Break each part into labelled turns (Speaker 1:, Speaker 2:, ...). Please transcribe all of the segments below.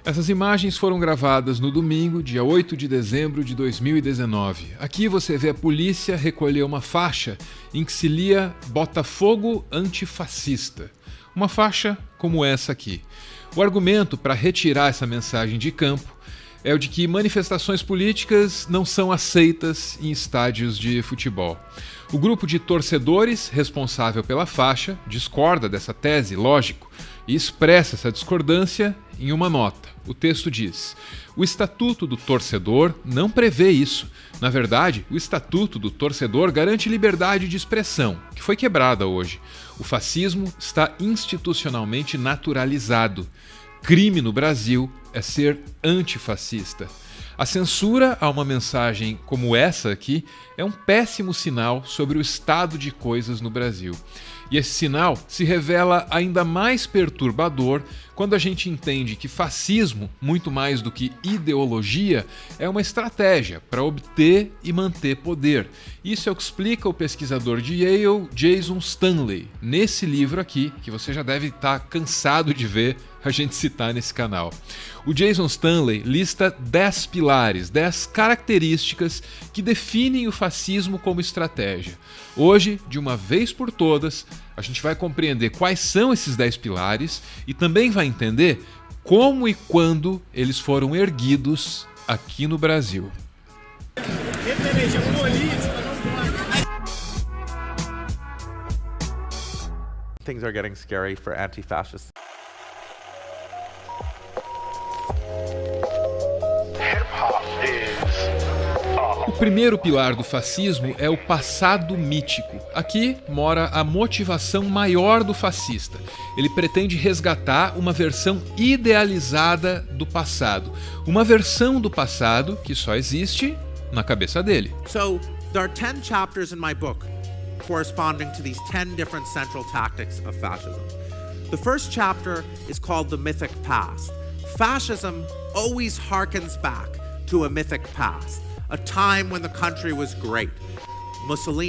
Speaker 1: Essas imagens foram gravadas no domingo, dia 8 de dezembro de 2019. Aqui você vê a polícia recolher uma faixa em que se lia Botafogo Antifascista. Uma faixa como essa aqui. O argumento para retirar essa mensagem de campo é o de que manifestações políticas não são aceitas em estádios de futebol. O grupo de torcedores responsável pela faixa discorda dessa tese, lógico, e expressa essa discordância em uma nota. O texto diz: o Estatuto do Torcedor não prevê isso. Na verdade, o Estatuto do Torcedor garante liberdade de expressão, que foi quebrada hoje. O fascismo está institucionalmente naturalizado. Crime no Brasil é ser antifascista. A censura a uma mensagem como essa aqui é um péssimo sinal sobre o estado de coisas no Brasil. E esse sinal se revela ainda mais perturbador quando a gente entende que fascismo, muito mais do que ideologia, é uma estratégia para obter e manter poder. Isso é o que explica o pesquisador de Yale, Jason Stanley, nesse livro aqui, que você já deve estar cansado de ver a gente citar nesse canal. O Jason Stanley lista 10 pilares, 10 características que definem o fascismo como estratégia. Hoje, de uma vez por todas, a gente vai compreender quais são esses 10 pilares e também vai entender como e quando eles foram erguidos aqui no Brasil.
Speaker 2: Things are getting scary for anti-fascists.
Speaker 1: O primeiro pilar do fascismo é o passado mítico. Aqui mora a motivação maior do fascista. Ele pretende resgatar uma versão idealizada do passado. Uma versão do passado que só existe na cabeça dele.
Speaker 3: So, there are 10 chapters in my book corresponding to these 10 different central tactics of fascism. The first chapter is called The Mythic Past. Fascism always harkens back to a mythic past, a time when the country was great.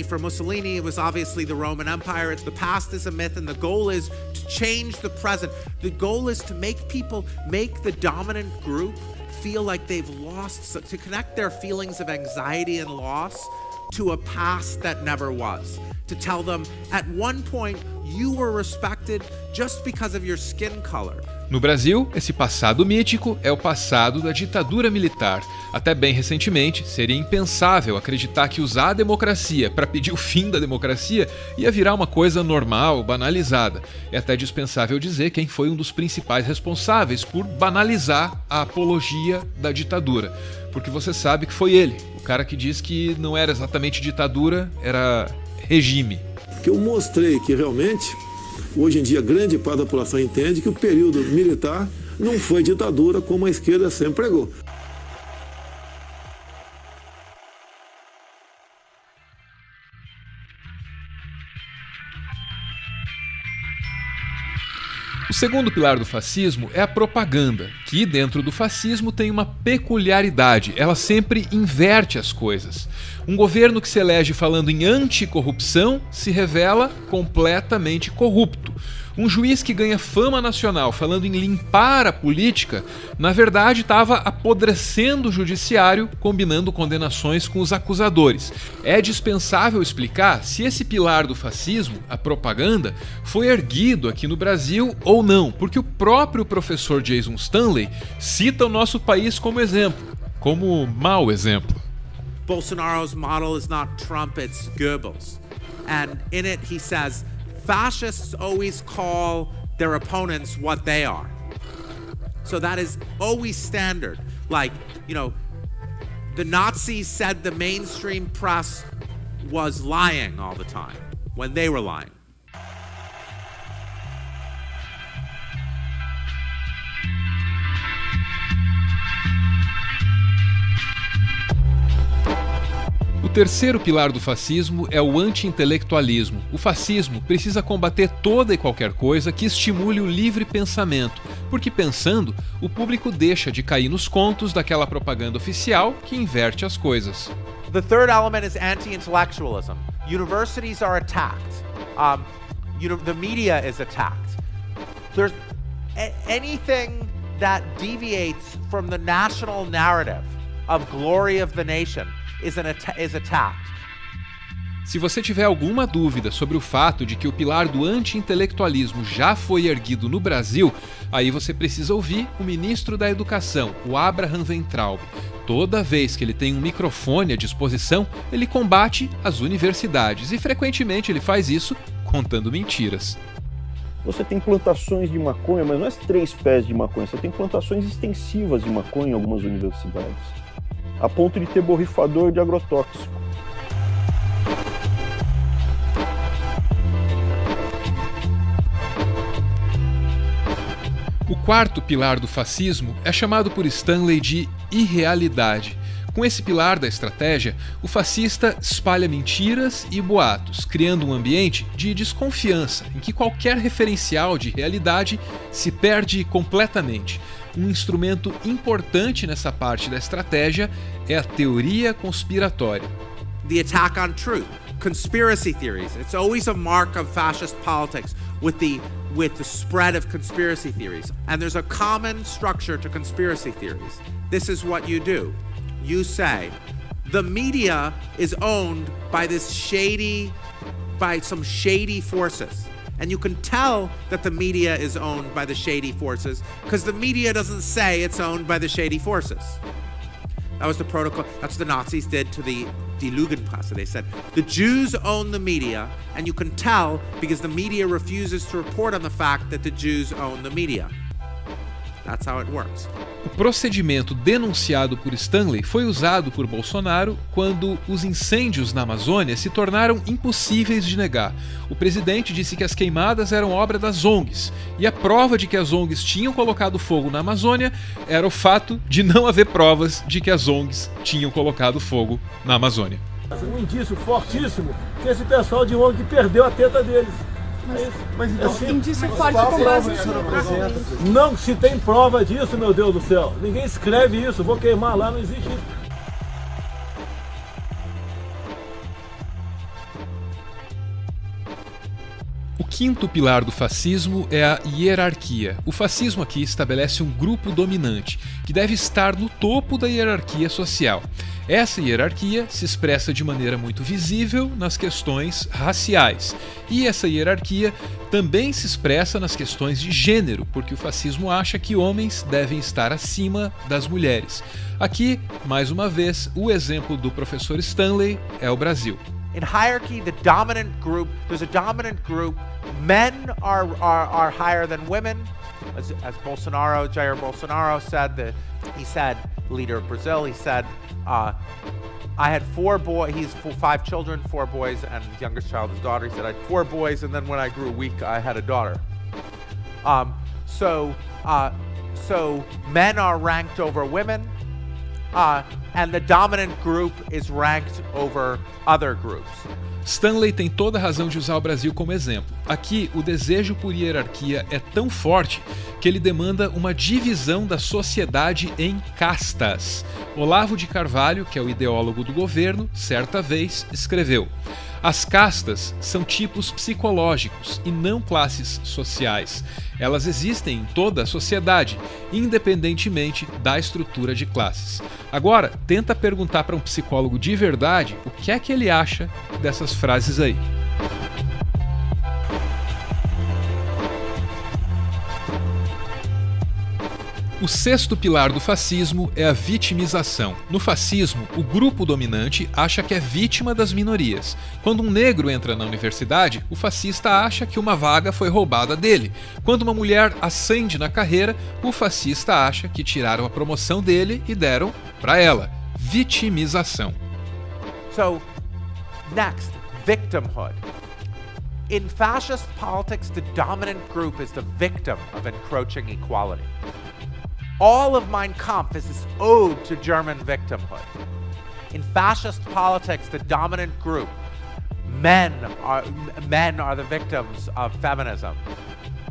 Speaker 3: For Mussolini, it was obviously the Roman Empire. The past is a myth, and the goal is to change the present. The goal is to make the dominant group feel like they've lost, to connect their feelings of anxiety and loss to a past that never was. To tell them, at one point, you were respected just because of your skin color.
Speaker 1: No Brasil, esse passado mítico é o passado da ditadura militar. Até bem recentemente, seria impensável acreditar que usar a democracia para pedir o fim da democracia ia virar uma coisa normal, banalizada. É até dispensável dizer quem foi um dos principais responsáveis por banalizar a apologia da ditadura. Porque você sabe que foi ele, o cara que diz que não era exatamente ditadura, era regime.
Speaker 4: Que eu mostrei que realmente, hoje em dia, grande parte da população entende que o período militar não foi ditadura como a esquerda sempre pregou.
Speaker 1: O segundo pilar do fascismo é a propaganda, que dentro do fascismo tem uma peculiaridade, ela sempre inverte as coisas. Um governo que se elege falando em anticorrupção se revela completamente corrupto. Um juiz que ganha fama nacional falando em limpar a política, na verdade estava apodrecendo o judiciário, combinando condenações com os acusadores. É dispensável explicar se esse pilar do fascismo, a propaganda, foi erguido aqui no Brasil ou não, porque o próprio professor Jason Stanley cita o nosso país como exemplo, como mau exemplo.
Speaker 3: Bolsonaro's model is not Trump, it's Goebbels. And in it he says, fascists always call their opponents what they are. So that is always standard. Like, the Nazis said the mainstream press was lying all the time when they were lying.
Speaker 1: O terceiro pilar do fascismo é o anti-intelectualismo. O fascismo precisa combater toda e qualquer coisa que estimule o livre pensamento, porque pensando, o público deixa de cair nos contos daquela propaganda oficial que inverte as coisas.
Speaker 2: The third element is anti-intellectualism. Universities are attacked. The media is attacked. There's anything that deviates from the national narrative of glory of the nation is attacked.
Speaker 1: Se você tiver alguma dúvida sobre o fato de que o pilar do anti-intelectualismo já foi erguido no Brasil, aí você precisa ouvir o ministro da Educação, o Abraham Weintraub. Toda vez que ele tem um microfone à disposição, ele combate as universidades e frequentemente ele faz isso contando mentiras.
Speaker 5: Você tem plantações de maconha, mas não é 3 pés de maconha, você tem plantações extensivas de maconha em algumas universidades, a ponto de ter borrifador de agrotóxico.
Speaker 1: O quarto pilar do fascismo é chamado por Stanley de irrealidade. Com esse pilar da estratégia, o fascista espalha mentiras e boatos, criando um ambiente de desconfiança, em que qualquer referencial de realidade se perde completamente. Um instrumento importante nessa parte da estratégia é a teoria conspiratória.
Speaker 3: The attack on truth, conspiracy theories. It's always a mark of fascist politics with the spread of conspiracy theories. And there's a common structure to conspiracy theories. This is what you do. You say, the media is owned by some shady forces. And you can tell that the media is owned by the shady forces because the media doesn't say it's owned by the shady forces. That was the protocol. That's what the Nazis did to the Die Lügenpresse. They said, the Jews own the media, and you can tell because the media refuses to report on the fact that the Jews own the media. That's how it works.
Speaker 1: O procedimento denunciado por Stanley foi usado por Bolsonaro quando os incêndios na Amazônia se tornaram impossíveis de negar. O presidente disse que as queimadas eram obra das ONGs, e a prova de que as ONGs tinham colocado fogo na Amazônia era o fato de não haver provas de que as ONGs tinham colocado fogo na Amazônia.
Speaker 6: Um indício fortíssimo que esse pessoal de ONG perdeu a teta deles.
Speaker 7: Mas então tem indício forte com base nisso.
Speaker 6: Não se tem prova disso, meu Deus do céu. Ninguém escreve isso, vou queimar lá, não existe isso.
Speaker 1: O quinto pilar do fascismo é a hierarquia. O fascismo aqui estabelece um grupo dominante, que deve estar no topo da hierarquia social. Essa hierarquia se expressa de maneira muito visível nas questões raciais. E essa hierarquia também se expressa nas questões de gênero, porque o fascismo acha que homens devem estar acima das mulheres. Aqui, mais uma vez, o exemplo do professor Stanley é o Brasil.
Speaker 2: In hierarchy, there's a dominant group. Men are higher than women. As Jair Bolsonaro said, leader of Brazil, he said, I had 4 boys, he's 5 children, 4 boys, and his youngest child, his daughter. He said, I had 4 boys, and then when I grew weak, I had a daughter. So men are ranked over women, and the dominant group is ranked over other groups.
Speaker 1: Stanley tem toda a razão de usar o Brasil como exemplo. Aqui, o desejo por hierarquia é tão forte que ele demanda uma divisão da sociedade em castas. Olavo de Carvalho, que é o ideólogo do governo, certa vez escreveu: as castas são tipos psicológicos e não classes sociais. Elas existem em toda a sociedade, independentemente da estrutura de classes. Agora, tenta perguntar para um psicólogo de verdade o que é que ele acha dessas frases aí. O sexto pilar do fascismo é a vitimização. No fascismo, o grupo dominante acha que é vítima das minorias. Quando um negro entra na universidade, o fascista acha que uma vaga foi roubada dele. Quando uma mulher ascende na carreira, o fascista acha que tiraram a promoção dele e deram para ela. Vitimização.
Speaker 2: So, next, victimhood. In fascist politics, the dominant group is the victim of encroaching equality. All of Mein Kampf is this ode to German victimhood. In fascist politics, the dominant group, men are the victims of feminism.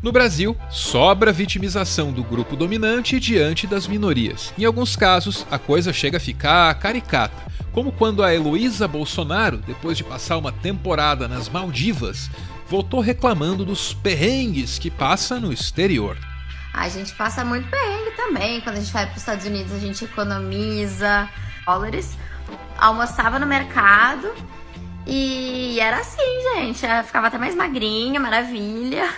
Speaker 1: No Brasil, sobra a vitimização do grupo dominante diante das minorias. Em alguns casos, a coisa chega a ficar caricata, como quando a Heloísa Bolsonaro, depois de passar uma temporada nas Maldivas, voltou reclamando dos perrengues que passa no exterior.
Speaker 7: A gente passa muito perrengue também.
Speaker 8: também, quando a gente vai para os Estados Unidos, a gente economiza dólares. Almoçava no mercado e era assim, gente. Eu ficava até mais magrinha, maravilha.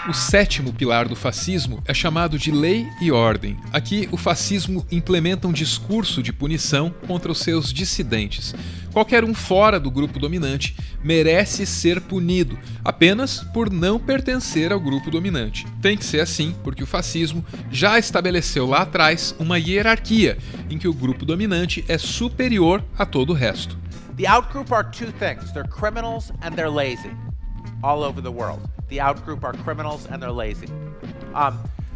Speaker 1: O sétimo pilar do fascismo é chamado de lei e ordem. Aqui, o fascismo implementa um discurso de punição contra os seus dissidentes. Qualquer um fora do grupo dominante merece ser punido, apenas por não pertencer ao grupo dominante. Tem que ser assim, porque o fascismo já estabeleceu lá atrás uma hierarquia, em que o grupo dominante é superior a todo o resto.
Speaker 2: The outgroup are two things. They're criminals and they're lazy. All over the world. The outgroup are criminals and they're lazy.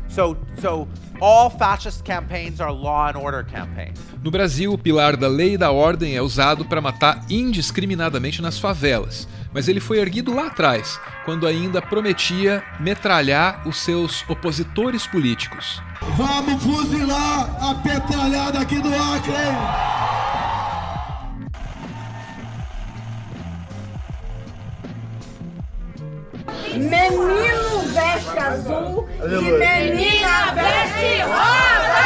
Speaker 2: So all fascist campaigns are law and order campaigns.
Speaker 1: No Brasil, o pilar da lei e da ordem é usado para matar indiscriminadamente nas favelas, mas ele foi erguido lá atrás, quando ainda prometia metralhar os seus opositores políticos.
Speaker 9: Vamos fuzilar a petralhada aqui do Acre!
Speaker 10: Menino veste azul e menina veste rosa!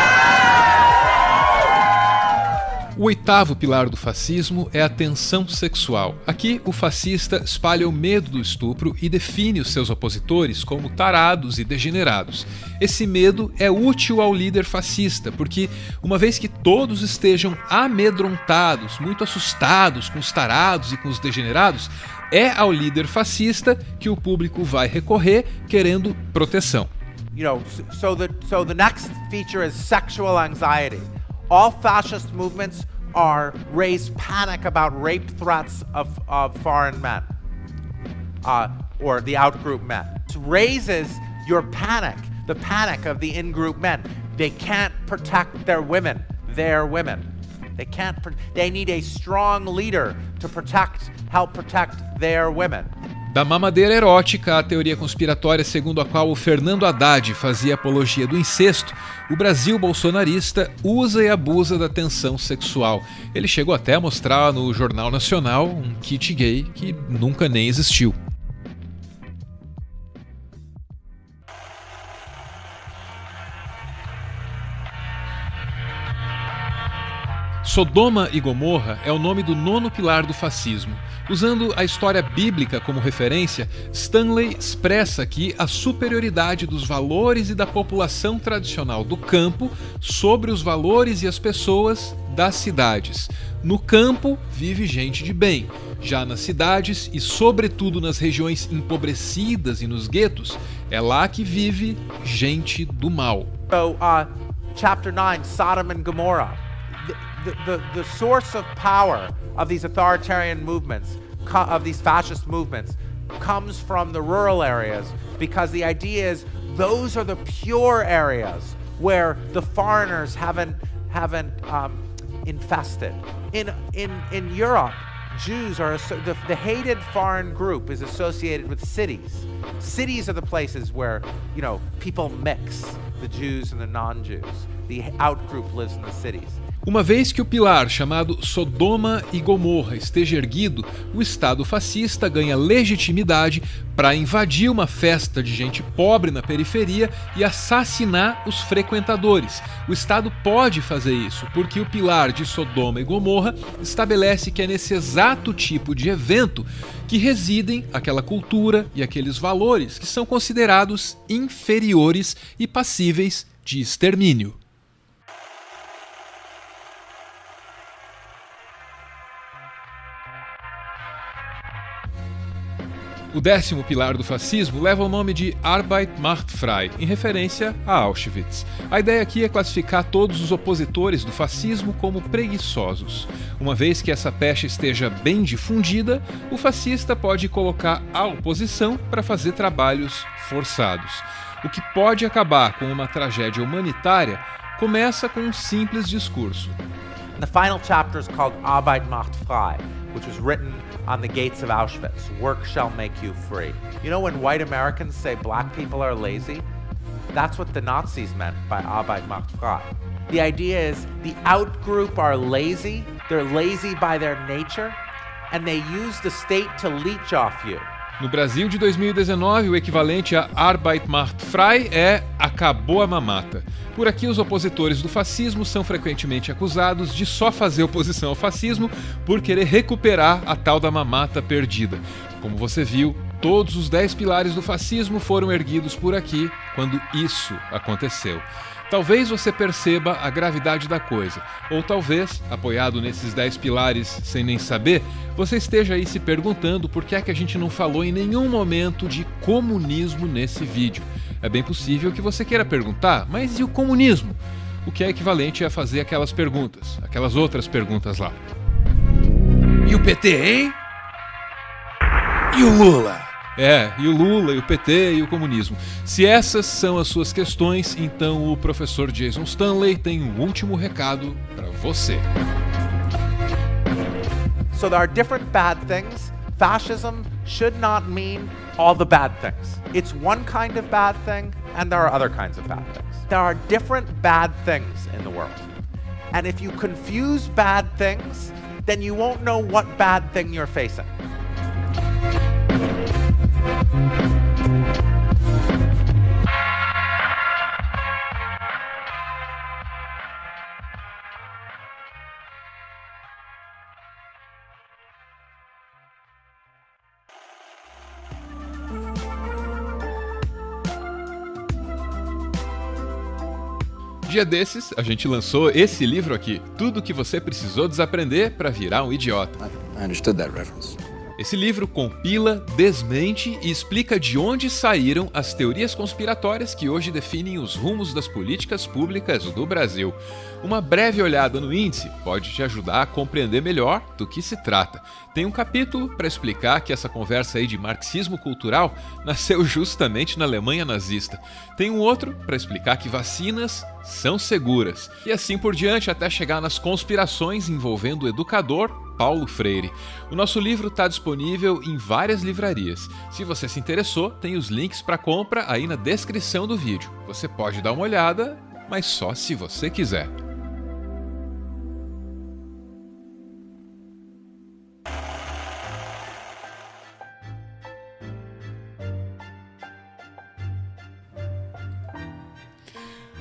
Speaker 1: O oitavo pilar do fascismo é a tensão sexual. Aqui, o fascista espalha o medo do estupro e define os seus opositores como tarados e degenerados. Esse medo é útil ao líder fascista, porque uma vez que todos estejam amedrontados, muito assustados com os tarados e com os degenerados, é ao líder fascista que o público vai recorrer querendo proteção.
Speaker 2: So the next feature is sexual anxiety. All fascist movements raise panic about rape threats of foreign men, or the outgroup men. It raises your panic, the panic of the in-group men. They can't protect their women. They need a strong leader to help protect their women.
Speaker 1: Da mamadeira erótica à teoria conspiratória segundo a qual o Fernando Haddad fazia apologia do incesto, o Brasil bolsonarista usa e abusa da tensão sexual. Ele chegou até a mostrar no Jornal Nacional um kit gay que nunca nem existiu. Sodoma e Gomorra é o nome do nono pilar do fascismo. Usando a história bíblica como referência, Stanley expressa aqui a superioridade dos valores e da população tradicional do campo sobre os valores e as pessoas das cidades. No campo vive gente de bem, já nas cidades e sobretudo nas regiões empobrecidas e nos guetos, é lá que vive gente do mal.
Speaker 2: So, chapter 9, Sodom and Gomorrah. The source of power of these authoritarian movements, of these fascist movements, comes from the rural areas, because the idea is those are the pure areas where the foreigners haven't infested. In Europe, Jews are the hated foreign group is associated with cities. Cities are the places where people mix, the Jews and the non-Jews. The outgroup lives in the cities.
Speaker 1: Uma vez que o pilar chamado Sodoma e Gomorra esteja erguido, o Estado fascista ganha legitimidade para invadir uma festa de gente pobre na periferia e assassinar os frequentadores. O Estado pode fazer isso, porque o pilar de Sodoma e Gomorra estabelece que é nesse exato tipo de evento que residem aquela cultura e aqueles valores que são considerados inferiores e passíveis de extermínio. O 10º pilar do fascismo leva o nome de Arbeit macht frei, em referência a Auschwitz. A ideia aqui é classificar todos os opositores do fascismo como preguiçosos. Uma vez que essa pecha esteja bem difundida, o fascista pode colocar a oposição para fazer trabalhos forçados. O que pode acabar com uma tragédia humanitária começa com um simples discurso.
Speaker 2: The final chapter is called Arbeit macht frei, which was written on the gates of Auschwitz. Work shall make you free. When white Americans say black people are lazy, that's what the Nazis meant by Arbeit macht frei. The idea is the outgroup are lazy, they're lazy by their nature, and they use the state to leech off you.
Speaker 1: No Brasil de 2019, o equivalente a Arbeit macht frei é acabou a mamata. Por aqui, os opositores do fascismo são frequentemente acusados de só fazer oposição ao fascismo por querer recuperar a tal da mamata perdida. Como você viu, todos os 10 pilares do fascismo foram erguidos por aqui quando isso aconteceu. Talvez você perceba a gravidade da coisa, ou talvez, apoiado nesses 10 pilares sem nem saber, você esteja aí se perguntando por que é que a gente não falou em nenhum momento de comunismo nesse vídeo. É bem possível que você queira perguntar, mas e o comunismo? O que é equivalente a fazer aquelas perguntas, aquelas outras perguntas lá. E o PT, hein? E o Lula? E o Lula, e o PT, e o comunismo. Se essas são as suas questões, então o professor Jason Stanley tem um último recado para você.
Speaker 2: So there are different bad things. Fascism should not mean all the bad things. It's one kind of bad thing, and there are other kinds of bad things. There are different bad things in the world. And if you confuse bad things, then you won't know what bad thing you're facing.
Speaker 1: Dia desses, a gente lançou esse livro aqui, Tudo o que você precisou desaprender para virar um idiota.
Speaker 11: I understood that reference.
Speaker 1: Esse livro compila, desmente e explica de onde saíram as teorias conspiratórias que hoje definem os rumos das políticas públicas do Brasil. Uma breve olhada no índice pode te ajudar a compreender melhor do que se trata. Tem um capítulo para explicar que essa conversa aí de marxismo cultural nasceu justamente na Alemanha nazista. Tem um outro para explicar que vacinas são seguras. E assim por diante até chegar nas conspirações envolvendo o educador Paulo Freire. O nosso livro está disponível em várias livrarias. Se você se interessou, tem os links para compra aí na descrição do vídeo. Você pode dar uma olhada, mas só se você quiser.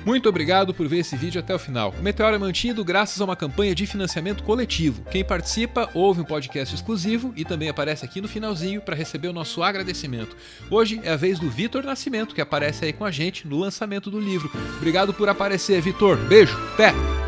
Speaker 1: Muito obrigado por ver esse vídeo até o final. O Meteoro é mantido graças a uma campanha de financiamento coletivo. Quem participa ouve um podcast exclusivo e também aparece aqui no finalzinho para receber o nosso agradecimento. Hoje é a vez do Vitor Nascimento, que aparece aí com a gente no lançamento do livro. Obrigado por aparecer, Vitor. Beijo, até!